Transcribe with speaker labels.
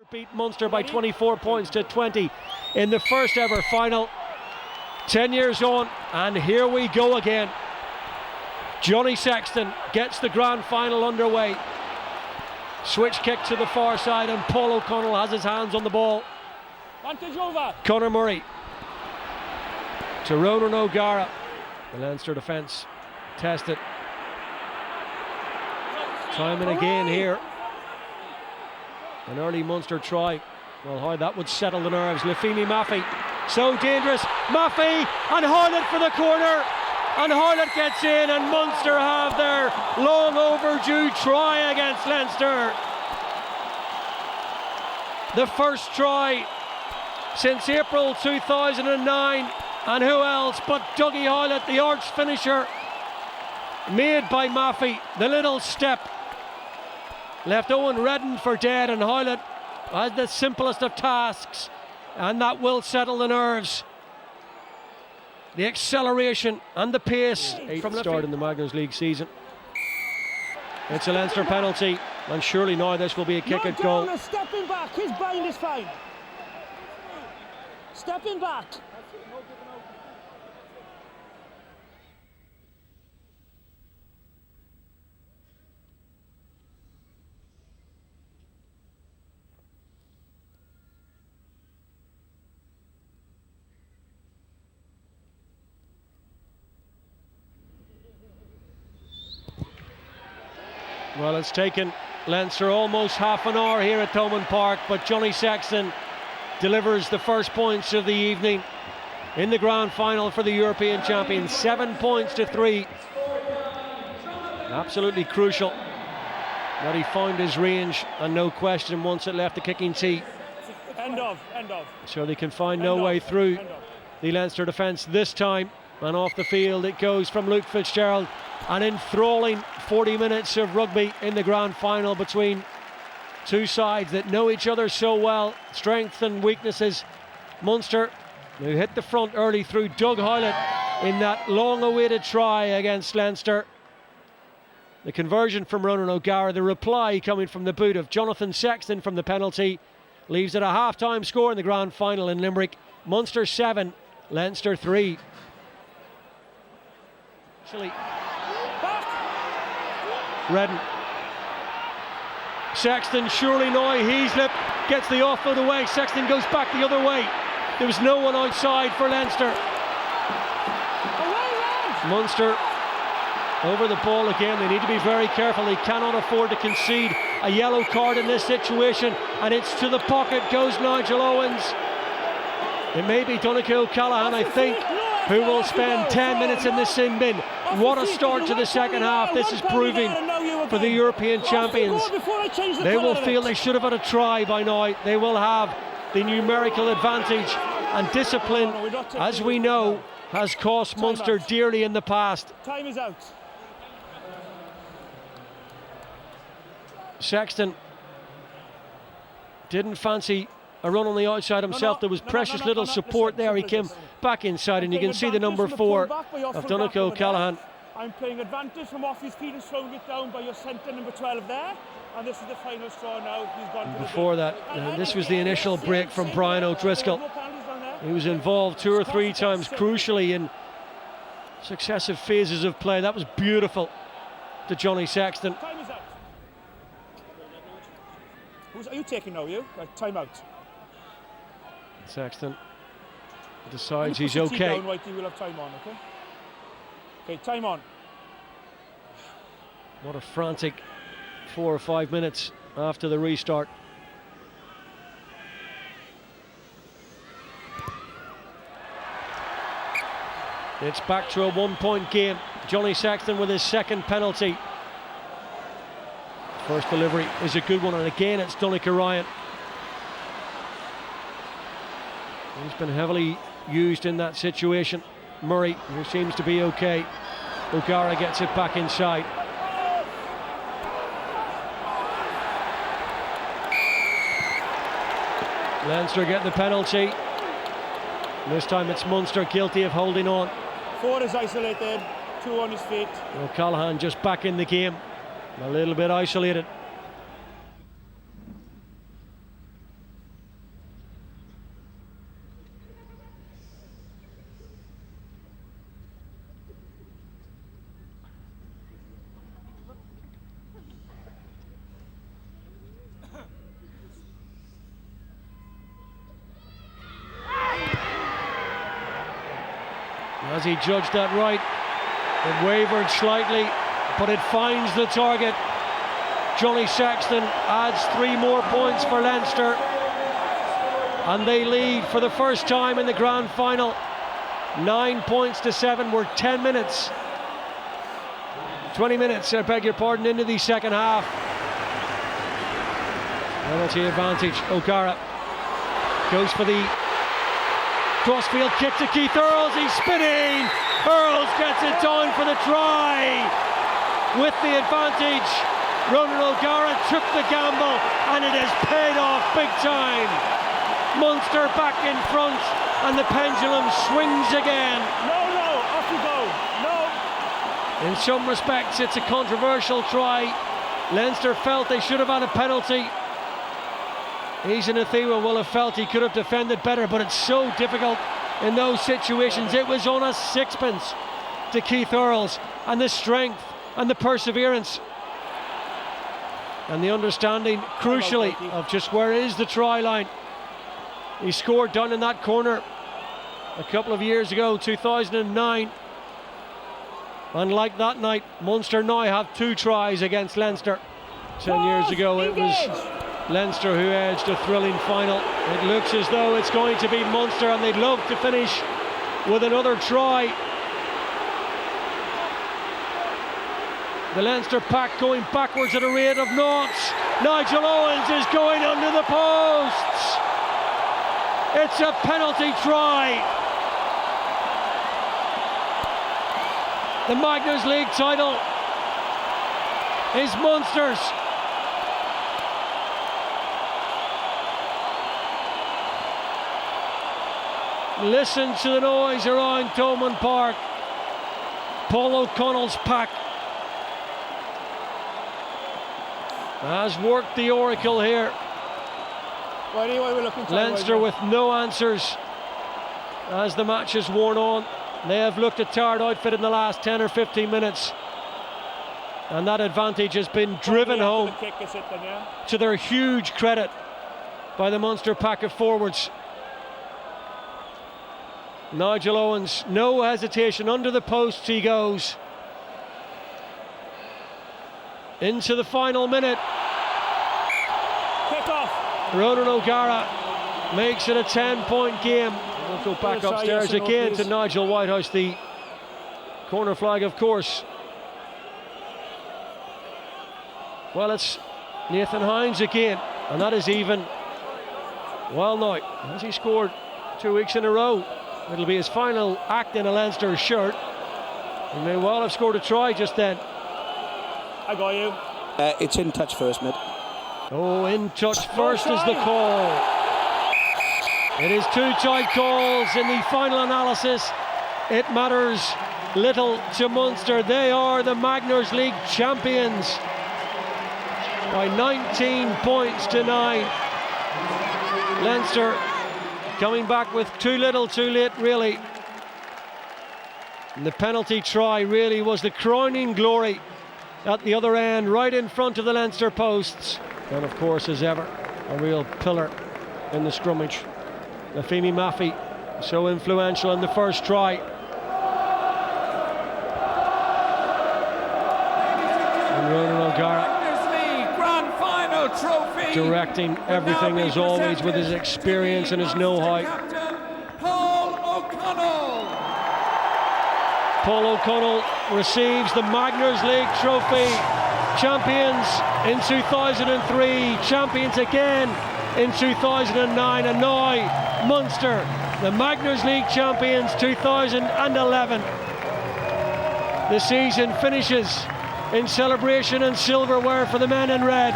Speaker 1: Beat Munster by 24 points to 20 in the first ever final. 10 years on, and here we go again. Johnny Sexton gets the grand final underway. Switch kick to the far side, and Paul O'Connell has his hands on the ball. Conor Murray to Ronan O'Gara. The Leinster defence tested time and again here. An early Munster try. Well, how that would settle the nerves. Lefini Maffey, so dangerous. Maffey and Hoylett for the corner. And Hoylett gets in, and Munster have their long overdue try against Leinster. The first try since April 2009. And who else but Dougie Hoylett, the arch finisher, made by Maffey. The little step left Owen Redden for dead, and Hoylett has the simplest of tasks, and that will settle the nerves. The acceleration and the pace from the start in the Magners League season. It's a Leinster penalty, and surely now this will be a kick at goal.
Speaker 2: Stepping back, his bind is fine. Stepping back.
Speaker 1: Well, it's taken Leinster almost half an hour here at Thomond Park, but Johnny Sexton delivers the first points of the evening in the grand final for the European champions. 7 points to 3. Absolutely crucial that he found his range, and no question once it left the kicking tee.
Speaker 2: End of.
Speaker 1: So they can find no way through the Leinster defence this time, and off the field it goes from Luke Fitzgerald. An enthralling 40 minutes of rugby in the grand final between two sides that know each other so well. Strengths and weaknesses. Munster, who hit the front early through Doug Hoylett in that long-awaited try against Leinster. The conversion from Ronan O'Gara, the reply coming from the boot of Jonathan Sexton from the penalty, leaves it a half-time score in the grand final in Limerick. Munster 7, Leinster 3. Actually, Redden. Sexton surely now, Heaslip gets the offload away. Sexton goes back the other way. There was no one outside for Leinster. Munster over the ball again. They need to be very careful. They cannot afford to concede a yellow card in this situation. And it's to the pocket goes Nigel Owens. It may be Donnacha O'Callaghan, I think, who will spend 10 minutes in the sin bin. What a start to the second half this is proving for the European champions. They will feel they should have had a try by now. They will have the numerical advantage, and discipline, as we know, has cost Munster dearly in the past.
Speaker 2: Time is out.
Speaker 1: Sexton didn't fancy a run on the outside himself. There was precious little support there. He came back inside, and you can see the number 4 of Donnacha O'Callaghan.
Speaker 2: I'm playing advantage from off his feet and slowing it down by your centre number 12 there, and this is the final straw now. He's gone.
Speaker 1: Before that, this was the initial break from Brian O'Driscoll. He was involved 2 or 3 times crucially in successive phases of play. That was beautiful to Johnny Sexton.
Speaker 2: Time is out. Are you taking now, you? Right, time out.
Speaker 1: Sexton decides he's okay.
Speaker 2: Down, right, you will have time on, okay? Okay, time on.
Speaker 1: What a frantic 4 or 5 minutes after the restart. It's back to a 1-point game. Johnny Sexton with his second penalty. First delivery is a good one, and again it's Donnacha Ryan. He's been heavily used in that situation. Murray, who seems to be okay. O'Gara gets it back inside. Leinster get the penalty. This time it's Munster guilty of holding on.
Speaker 2: 4 is isolated, 2 on his feet.
Speaker 1: O'Callaghan just back in the game, a little bit isolated. Has he judged that right? It wavered slightly, but it finds the target. Johnny Sexton adds 3 more points for Leinster, and they lead for the first time in the grand final. 9 points to 7. We're 10 minutes, 20 minutes, I beg your pardon, into the second half. Penalty advantage. O'Gara goes for the crossfield kick to Keith Earls. He's spinning. Earls gets it down for the try. With the advantage, Ronan O'Gara took the gamble, and it has paid off big time. Munster back in front, and the pendulum swings again.
Speaker 2: No, off you go. No.
Speaker 1: In some respects, it's a controversial try. Leinster felt they should have had a penalty. Ian Athiwa will have felt he could have defended better, but it's so difficult in those situations. It was on a sixpence to Keith Earls, and the strength and the perseverance and the understanding, crucially, of just where is the try line. He scored down in that corner a couple of years ago, 2009. And like that night, Munster now have 2 tries against Leinster. 10 years ago it was Leinster who edged a thrilling final. It looks as though it's going to be Munster, and they'd love to finish with another try. The Leinster pack going backwards at a rate of knots. Nigel Owens is going under the posts. It's a penalty try. The Magners League title is Munster's. Listen to the noise around Thomond Park. Paul O'Connell's pack has worked the oracle here. Leinster with no answers as the match has worn on. They have looked a tired outfit in the last 10 or 15 minutes, and that advantage has been driven home to their huge credit by the Munster pack of forwards. Nigel Owens, no hesitation, under the posts he goes. Into the final minute.
Speaker 2: Kickoff.
Speaker 1: Ronan O'Gara makes it a 10-point game. We'll go back upstairs again to Nigel Whitehouse, the corner flag, of course. Well, it's Nathan Hines again, and that is even. Well, now, has he scored 2 weeks in a row? It'll be his final act in a Leinster shirt. He may well have scored a try just then.
Speaker 2: I got you.
Speaker 3: It's in touch first, mid.
Speaker 1: Oh, in touch first is the call. It is 2 tight calls in the final analysis. It matters little to Munster. They are the Magners League champions by 19 points to 9. Leinster coming back with too little too late, really. And the penalty try really was the crowning glory at the other end, right in front of the Leinster posts. And of course, as ever, a real pillar in the scrummage. Lafemi Maffey, so influential in the first try. And Ronan O'Gara directing everything as always with his experience and his know-how. Paul O'Connell receives the Magners League trophy. Champions in 2003, champions again in 2009, and now Munster, the Magners League champions 2011. The season finishes in celebration and silverware for the men in red.